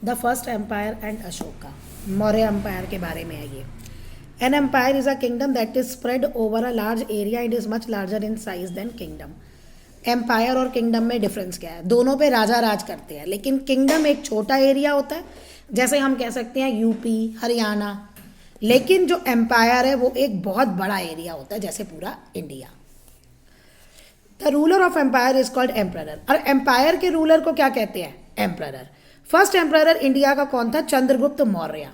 The first empire and Ashoka, Maurya empire के बारे में है ये। An empire is a kingdom that is spread over a large area and is much larger in size than kingdom. Empire और kingdom में difference क्या है? दोनों पे राजा राज करते हैं, लेकिन किंगडम एक छोटा एरिया होता है, जैसे हम कह सकते हैं यूपी, हरियाणा। लेकिन जो एम्पायर है वो एक बहुत बड़ा एरिया होता है, जैसे पूरा India. The ruler of empire is called emperor. और एम्पायर के रूलर को क्या कहते हैं? एम्परर। फर्स्ट एम्परर इंडिया का कौन था? चंद्रगुप्त मौर्य।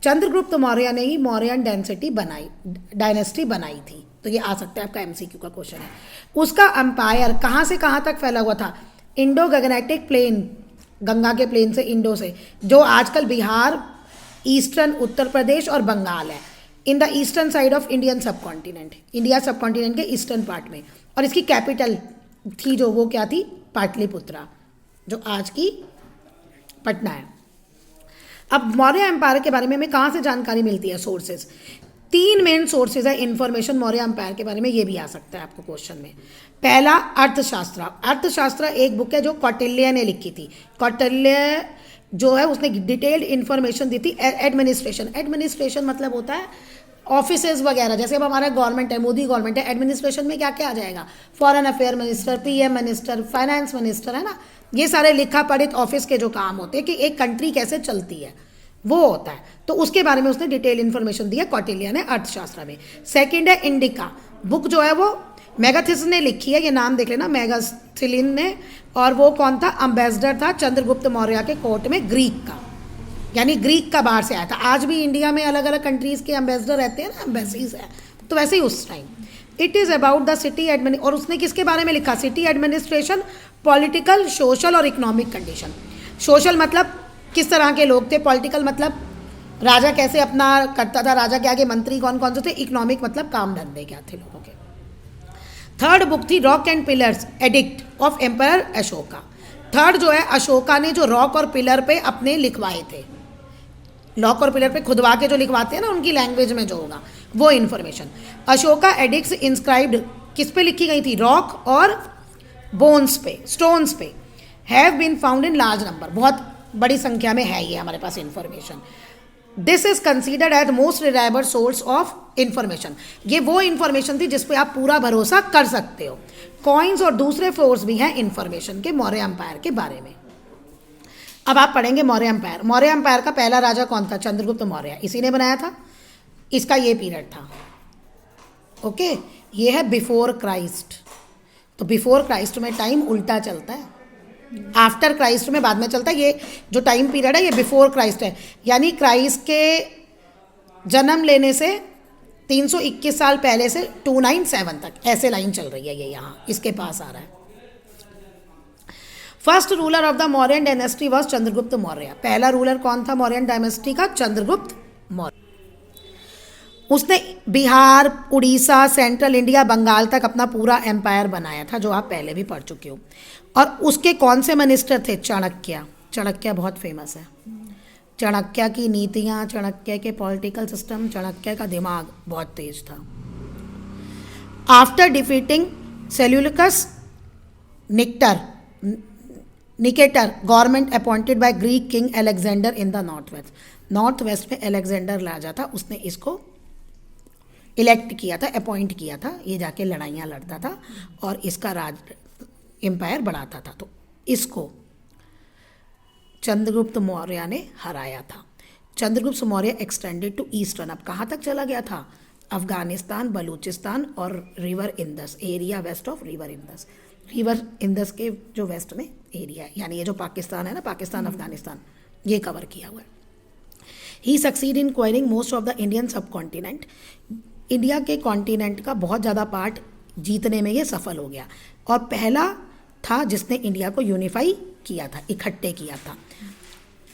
चंद्रगुप्त मौर्य ने ही मौर्यन डायनेस्टी बनाई थी। तो ये आ सकता है, आपका एमसीक्यू का क्वेश्चन है। उसका एम्पायर कहाँ से कहाँ तक फैला हुआ था? इंडो गगनेटिक प्लेन, गंगा के प्लेन से, इंडो से, जो आजकल बिहार, ईस्टर्न उत्तर प्रदेश और बंगाल है, in the eastern side of Indian subcontinent, India सब कॉन्टिनेंट के ईस्टर्न पार्ट में। और इसकी कैपिटल थी जो, वो क्या थी? पाटलिपुत्रा, जो आज की पटना है। अब मौर्य एम्पायर के बारे में हमें कहाँ से जानकारी मिलती है? सोर्सेज। 3 मेन सोर्सेज है इन्फॉर्मेशन मौर्य एम्पायर के बारे में, ये भी आ सकता है आपको क्वेश्चन में। पहला, अर्थशास्त्र। अर्थशास्त्र एक बुक है जो कौटिल्य ने लिखी थी। कौटिल्य जो है उसने डिटेल्ड इन्फॉर्मेशन दी थी। एडमिनिस्ट्रेशन मतलब होता है ऑफिसेज वगैरह, जैसे अब हमारा गवर्नमेंट है, मोदी गवर्नमेंट है, एडमिनिस्ट्रेशन में क्या क्या आ जाएगा? Foreign affair minister, PM minister, finance minister, है ना। ये सारे लिखा पढ़ित ऑफिस के जो काम होते हैं कि एक कंट्री कैसे चलती है, वो होता है। तो उसके बारे में उसने डिटेल इन्फॉर्मेशन दी है कौटिल्य ने अर्थशास्त्र में। सेकेंड है इंडिका। बुक जो है वो मेगाथिस ने लिखी है, ये नाम देख लेना, मेगाथिलिन ने। और वो कौन था? अम्बेसडर था चंद्रगुप्त मौर्य के कोर्ट में, ग्रीक का, यानी ग्रीक का बाहर से आया था। आज भी इंडिया में अलग अलग कंट्रीज के एम्बेसडर रहते हैं ना, एम्बेसीज है, तो वैसे ही उस time. It is about the city और उसने किसके बारे में लिखा? सिटी एडमिनिस्ट्रेशन, पॉलिटिकल, सोशल और इकोनॉमिक कंडीशन। सोशल मतलब किस तरह के लोग थे, पॉलिटिकल मतलब राजा कैसे अपना करता था, राजा के आगे मंत्री कौन कौन से थे, इकोनॉमिक मतलब काम धंधे क्या थे लोगों के। थर्ड बुक थी rock and pillars edict of empire Ashoka. Third जो है, अशोका ने जो रॉक और पिलर पे अपने लिखवाए थे, लॉक और पिलर पे खुदवा के जो लिखवाते हैं ना, उनकी लैंग्वेज में जो होगा वो इन्फॉर्मेशन। अशोका एडिक्ट्स इंस्क्राइब्ड किस पे लिखी गई थी? रॉक और बोन्स पे, स्टोन्स पे। Have been found in large number, बहुत बड़ी संख्या में है ये हमारे पास information. This is considered as most reliable source of information. ये वो इन्फॉर्मेशन थी जिस पे आप पूरा भरोसा कर सकते हो। कॉइन्स और दूसरे सोर्स भी हैं इन्फॉर्मेशन के मौर्य एम्पायर के बारे में। अब आप पढ़ेंगे मौर्य एम्पायर। मौर्य एम्पायर का पहला राजा कौन था? चंद्रगुप्त मौर्य, इसी ने बनाया था। इसका ये पीरियड था, ओके। ये है बिफोर क्राइस्ट। तो बिफोर क्राइस्ट में टाइम उल्टा चलता है, आफ्टर क्राइस्ट में बाद में चलता है। ये जो टाइम पीरियड है ये बिफोर क्राइस्ट है, यानी क्राइस्ट के जन्म लेने से 321 साल पहले से 297 तक, ऐसे लाइन चल रही है। ये यहाँ इसके पास आ रहा है। First ruler of the Mauryan dynasty was Chandragupta Maurya. पहला रूलर कौन था मौर्यन डायनेस्टी का? चंद्रगुप्त मौर्य। उसने बिहार, उड़ीसा, सेंट्रल इंडिया, बंगाल तक अपना पूरा एम्पायर बनाया था, जो आप पहले भी पढ़ चुके हो। और उसके कौन से मिनिस्टर थे? चाणक्य। चाणक्य बहुत फेमस है। चाणक्य की नीतियाँ, चाणक्य के पॉलिटिकल सिस्टम, चाणक्य का दिमाग बहुत तेज था। After defeating Seleucus Nicator, government appointed by Greek king Alexander in the north west. North west में अलेक्जेंडर राजा था, उसने इसको इलेक्ट किया था, अपॉइंट किया था। ये जाके लड़ाइयाँ लड़ता था और इसका राज एम्पायर बढ़ाता था। तो इसको चंद्रगुप्त मौर्य ने हराया था। Chandragupta Maurya extended to eastern, अब कहाँ तक चला गया था? अफगानिस्तान, बलूचिस्तान और river Indus, area west of river Indus. River Indus के जो वेस्ट में एरिया है, यानी ये जो पाकिस्तान है ना, पाकिस्तान, अफगानिस्तान, ये कवर किया हुआ है। He succeed in acquiring most of the Indian subcontinent. India के कॉन्टिनेंट का बहुत ज़्यादा पार्ट जीतने में ये सफल हो गया, और पहला था जिसने इंडिया को यूनिफाई किया था, इकट्ठे किया था।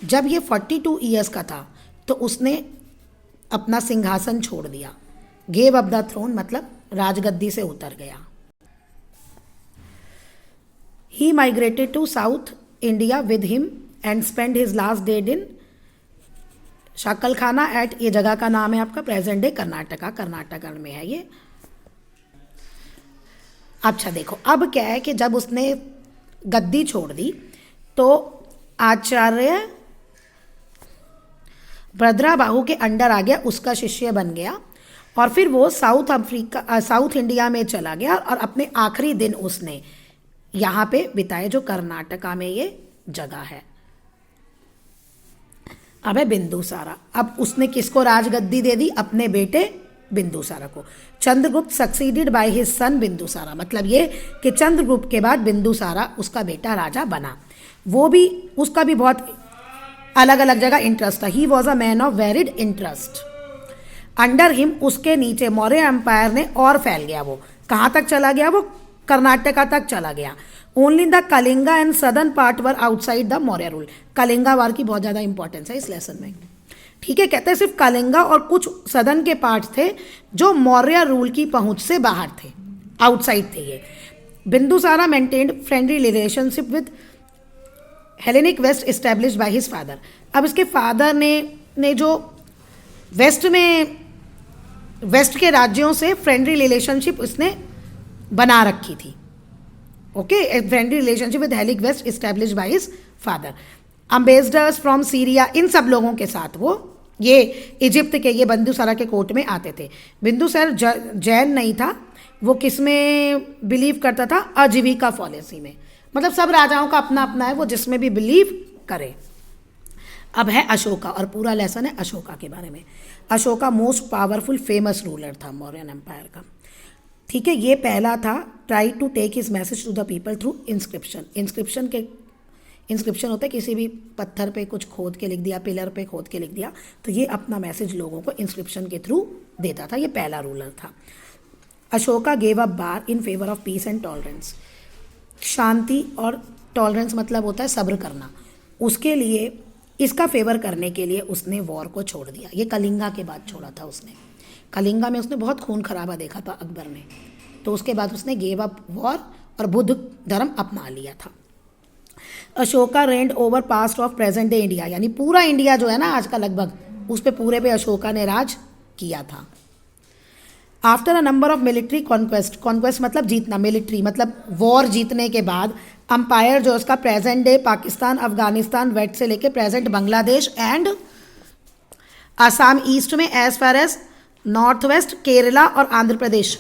जब ये 42 ईयर्स का था तो उसने अपना सिंहासन छोड़ दिया, गेव अप द थ्रोन, मतलब राजगद्दी से उतर गया। He migrated to south India with him and spend his last days in शाकलखाना एट, ये जगह का नाम है आपका प्रेजेंट डे कर्नाटका, कर्नाटक में है ये। अच्छा देखो, अब क्या है कि जब उसने गद्दी छोड़ दी तो आचार्य भद्राबाहु के अंडर आ गया, उसका शिष्य बन गया और फिर वो साउथ इंडिया में चला गया और अपने आखिरी दिन उसने यहाँ पे बिताए, जो कर्नाटका में ये जगह है। अब है बिंदुसारा। अब उसने किसको राजगद्दी दे दी? अपने बेटे बिंदुसारा को। Chandragupta succeeded by his son Bindusara, मतलब ये कि चंद्रगुप्त के बाद बिंदुसारा उसका बेटा राजा बना। वो भी, उसका भी बहुत अलग अलग जगह इंटरेस्ट था। He was a man of varied interest. Under him, उसके नीचे मौर्य एम्पायर ने और फैल गया। वो कहाँ तक चला गया? वो कर्नाटका तक चला गया। Only the Kalinga and southern part were outside the Maurya rule. Kalinga war की बहुत ज़्यादा इंपॉर्टेंस है इस लेसन में, ठीक है। कहते हैं सिर्फ कलिंगा और कुछ सदर्न के पार्ट थे जो मौर्य रूल की पहुंच से बाहर थे, आउटसाइड थे ये। Bindusara maintained friendly relationship with Hellenic west establish by his father. अब इसके फादर ने जो वेस्ट के राज्यों से फ्रेंडली रिलेशनशिप उसने बना रखी थी। Okay, friendly relationship with Hellenic west establish by his father. Ambassadors from Syria, इन सब लोगों के साथ वो ये इजिप्ट के ये बिंदुसारा के कोर्ट में आते थे। बिंदुसार जैन नहीं था, वो किस में बिलीव करता था? आजीविका पॉलिसी में। मतलब सब राजाओं का अपना अपना है, वो जिसमें भी बिलीव करे। अब है अशोका, और पूरा लेसन है अशोका के बारे में। Ashoka most powerful famous ruler था मौर्यन एम्पायर का, ठीक है। ये पहला था try to take his message to the people through inscription. Inscription होता है किसी भी पत्थर पे कुछ खोद के लिख दिया, पिलर पे खोद के लिख दिया, तो ये अपना मैसेज लोगों को इंस्क्रिप्शन के थ्रू देता था। ये पहला रूलर था। Ashoka gave up war in favour of peace and tolerance. शांति और टॉलरेंस मतलब होता है सब्र करना, उसके लिए, इसका फेवर करने के लिए उसने वॉर को छोड़ दिया। ये कलिंगा के बाद छोड़ा था उसने। कलिंगा में उसने बहुत खून खराबा देखा था अकबर ने, तो उसके बाद उसने गेव अप वॉर और बुद्ध धर्म अपना लिया था। Ashoka reigned over parts of present day India, यानी पूरा इंडिया जो है ना आज का लगभग, उस पे पूरे पे अशोका ने राज किया था। After a number of military conquest, conquest मतलब जीतना, मिलिट्री मतलब वॉर जीतने के बाद अंपायर जो उसका present day Pakistan, Afghanistan, west से लेके present Bangladesh and Assam east में as far as north west, Kerala और आंध्र प्रदेश,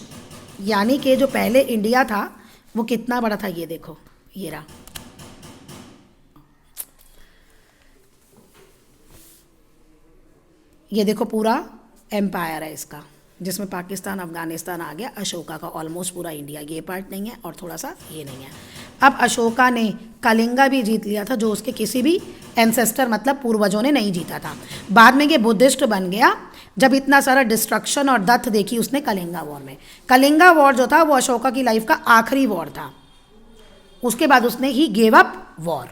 यानी कि जो पहले इंडिया था वो कितना बड़ा था ये देखो, ये रहा। ये देखो पूरा एम्पायर है इसका, जिसमें पाकिस्तान, अफगानिस्तान आ गया, अशोका का ऑलमोस्ट पूरा इंडिया, ये पार्ट नहीं है और थोड़ा सा ये नहीं है। अब अशोका ने कलिंगा भी जीत लिया था, जो उसके किसी भी एंसेस्टर मतलब पूर्वजों ने नहीं जीता था। बाद में ये बुद्धिस्ट बन गया जब इतना सारा डिस्ट्रक्शन और डेथ देखी उसने कलिंगा वॉर में। कलिंगा वॉर जो था वो अशोका की लाइफ का आखिरी वॉर था, उसके बाद उसने ही गेव अप वॉर।